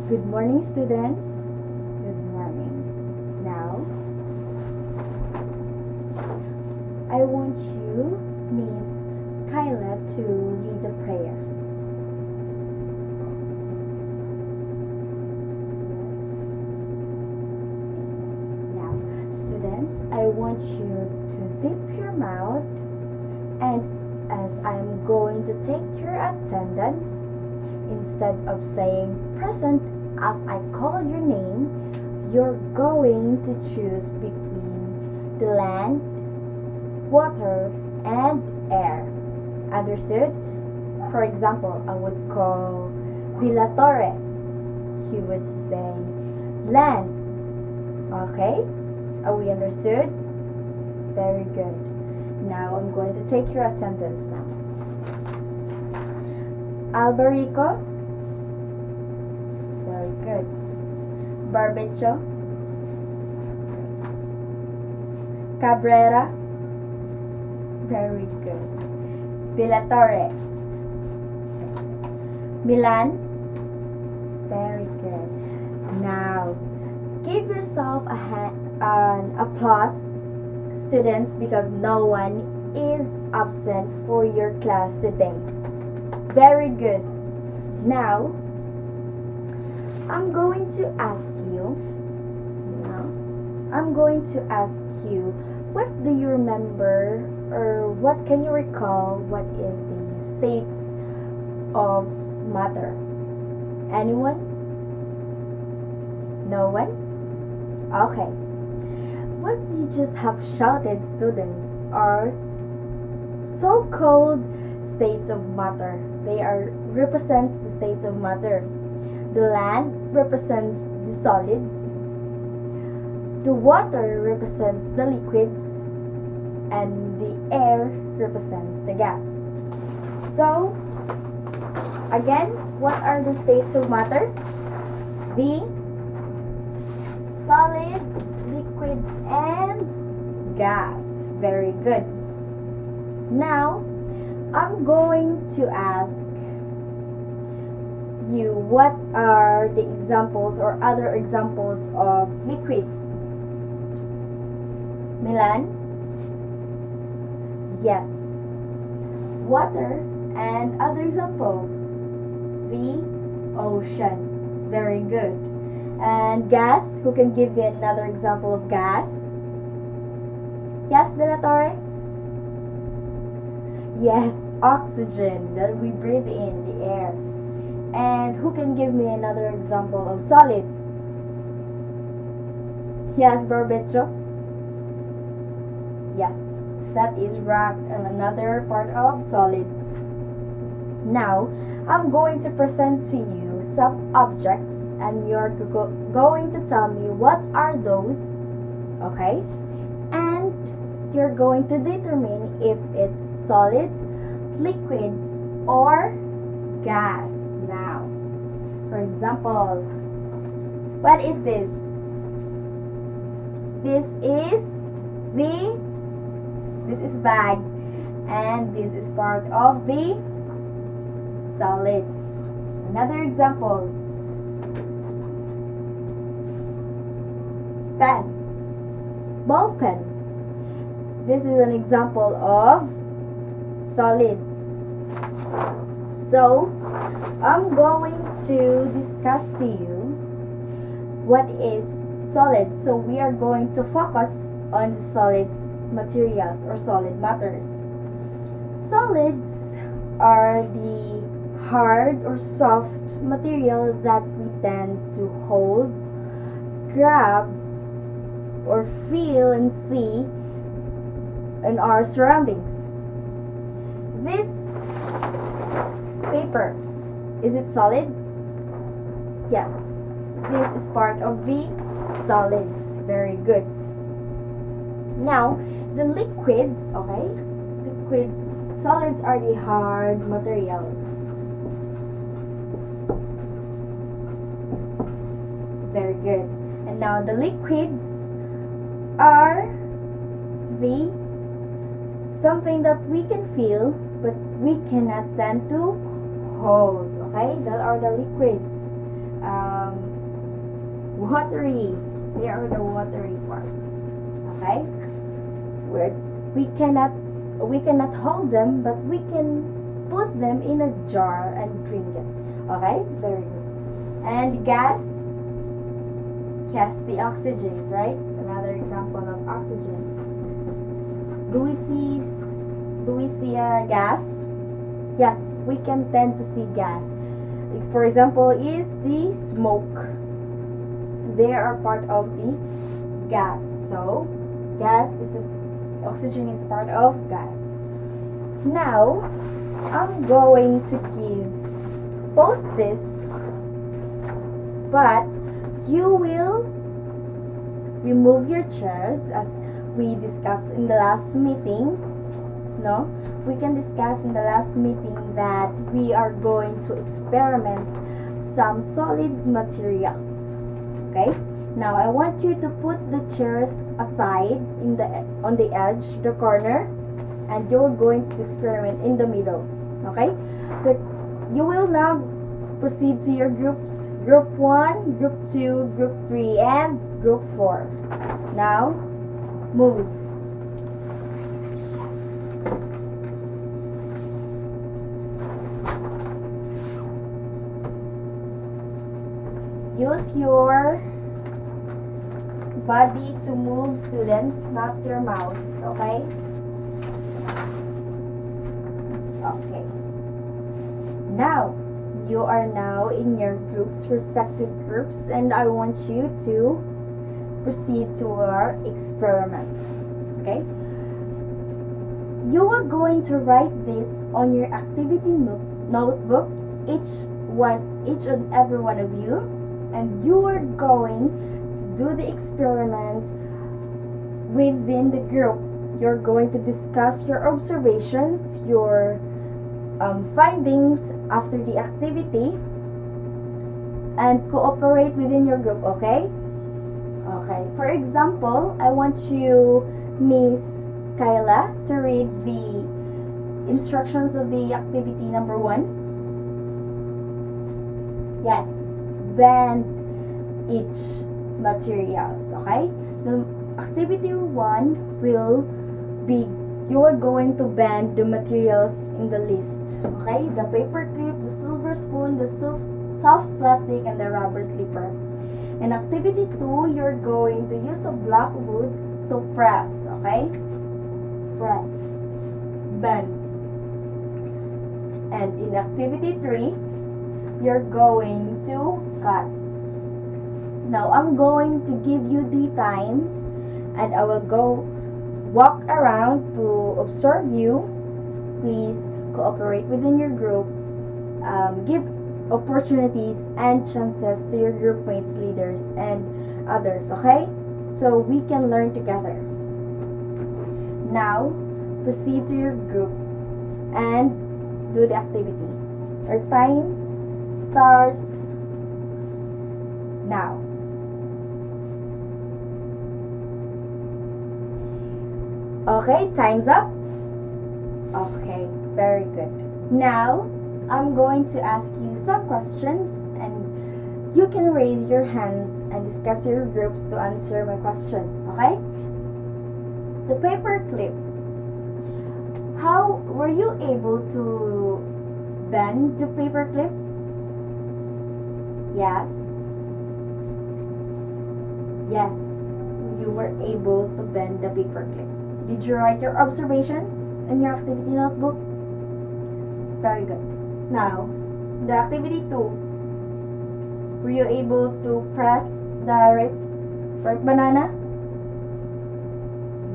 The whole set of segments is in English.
Good morning, students. Good morning. Now, I want you, Miss Kyla, to lead the prayer. Now, students, I want you to zip your mouth, and as I'm going to take your attendance, instead of saying present as I call your name, you're going to choose between the land, water, and air. Understood? For example, I would call De La Torre. He would say land. Okay? Are we understood? Very good. Now I'm going to take your attendance now. Alberico. Very good. Barbecho. Cabrera. Very good. De La Torre. Milan. Very good. Now, give yourself an applause, students, because no one is absent for your class today. Very good. Now, I'm going to ask you, what do you remember or what can you recall what is the states of matter? Anyone? No one? Okay. What you just have shouted, students, are so-called states of matter. They represents the states of matter. The land represents the solids. The water represents the liquids, and the air represents the gas. So, again, what are the states of matter? The solid, liquid, and gas. Very good. Now, I'm going to ask you what are the examples or other examples of liquid. Milan? Yes. Water, and other example? The ocean. Very good. And gas? Who can give me another example of gas? Yes, De La Torre? Yes, oxygen that we breathe in the air. And who can give me another example of solid? Yes, Barbecho? Yes, that is rock and another part of solids. Now, I'm going to present to you some objects and you're going to tell me what are those, okay? And you're going to determine if it's solid, liquid, or gas. Now, for example, what is this? This is bag, and this is part of the solids. Another example, pen, ball pen. This is an example of solids. So, I'm going to discuss to you what is solids. So, we are going to focus on the solids materials or solid matters. Solids are the hard or soft material that we tend to hold, grab, or feel and see in our surroundings. This paper, is it solid? Yes. This is part of the solids. Very good. Now, the liquids, okay? Solids are the hard materials. Very good. And now the liquids are the something that we can feel but we cannot tend to hold. Okay, that are the liquids. watery. They are the watery parts. Okay? Where we cannot hold them, but we can put them in a jar and drink it. Okay? Very good. And gas, yes, the oxygens, right? Another example of oxygens. Do we see a gas? Yes, we can tend to see gas. For example, is the smoke. They are part of the gas. So, oxygen is part of gas. Now, I'm going to post this, but you will remove your chairs as we discussed in the last meeting. No, we can discuss in the last meeting that we are going to experiment some solid materials. Okay, now I want you to put the chairs aside on the edge, the corner, and you're going to experiment in the middle. Okay, you will now proceed to your groups: group 1, group 2, group 3, and group 4. Now move. Use your body to move, students, not your mouth, okay? Okay. Now, you are now in your groups, respective groups, and I want you to proceed to our experiment, okay? You are going to write this on your activity notebook, each and every one of you, and you are going to do the experiment within the group. You're going to discuss your observations, your findings after the activity, and cooperate within your group, okay? Okay, for example, I want you, Miss Kyla, to read the instructions of the activity number 1. Yes, bend each materials, okay? The activity 1 will be, you are going to bend the materials in the list, okay? The paper clip, the silver spoon, the soft plastic, and the rubber slipper. In activity 2, you're going to use a block wood to press, okay? Press, bend. And in activity 3, you're going to cut. Now, I'm going to give you the time, and I will go walk around to observe you. Please cooperate within your group. Give opportunities and chances to your group mates, leaders, and others, okay? So we can learn together. Now, proceed to your group and do the activity. Our time starts now. Okay, time's up. Okay, very good. Now, I'm going to ask you some questions, and you can raise your hands and discuss your groups to answer my question, okay? The paper clip. How were you able to bend the paper clip? Yes. Yes, you were able to bend the paper clip. Did you write your observations in your activity notebook? Very good. Now, the activity 2. Were you able to press the right banana?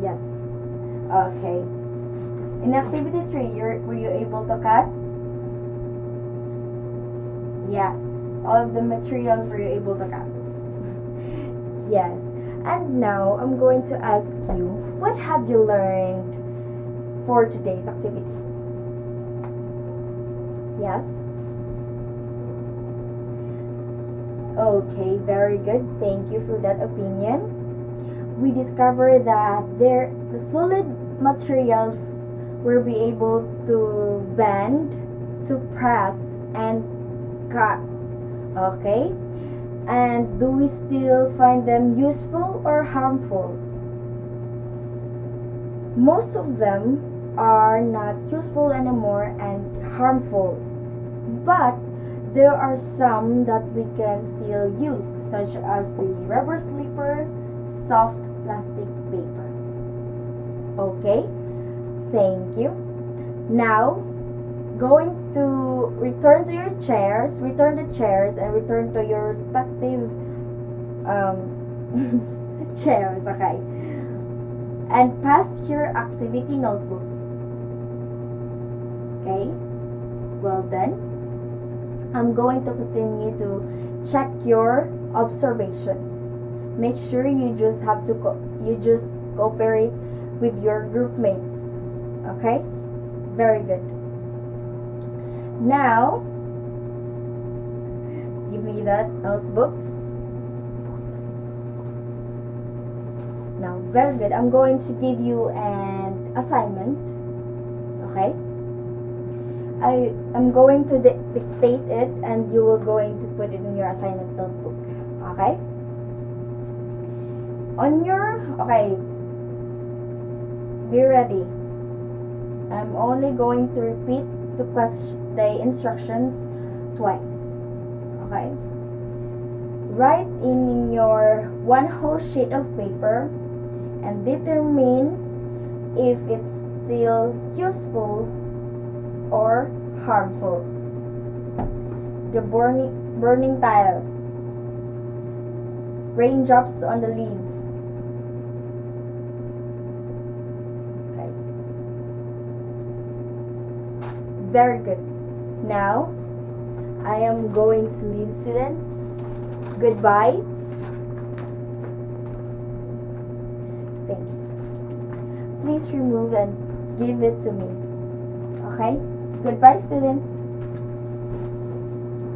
Yes. Okay. In activity 3, were you able to cut? Yes. All of the materials were you able to cut? Yes. And now, I'm going to ask you, what have you learned for today's activity? Yes? Okay, very good. Thank you for that opinion. We discovered that the solid materials will be able to bend, to press, and cut. Okay? And do we still find them useful or harmful? Most of them are not useful anymore and harmful. But there are some that we can still use, such as the rubber slipper, soft plastic paper. Okay, thank you. Now, going to return to your chairs, return the chairs and return to your respective chairs, okay? And pass your activity notebook. Okay, well then, I'm going to continue to check your observations. Make sure you just have to cooperate with your group mates. Okay, very good. Now, give me that notebooks. Now, very good. I'm going to give you an assignment. Okay? I am going to dictate it and you are going to put it in your assignment notebook. Okay? Okay, be ready. I'm only going to repeat the instructions twice. Okay? Write in your one whole sheet of paper and determine if it's still useful or harmful. The burning tile. Raindrops on the leaves. Okay. Very good. Now, I am going to leave, students. Goodbye. Thank you. Please remove and give it to me. Okay? Goodbye, students.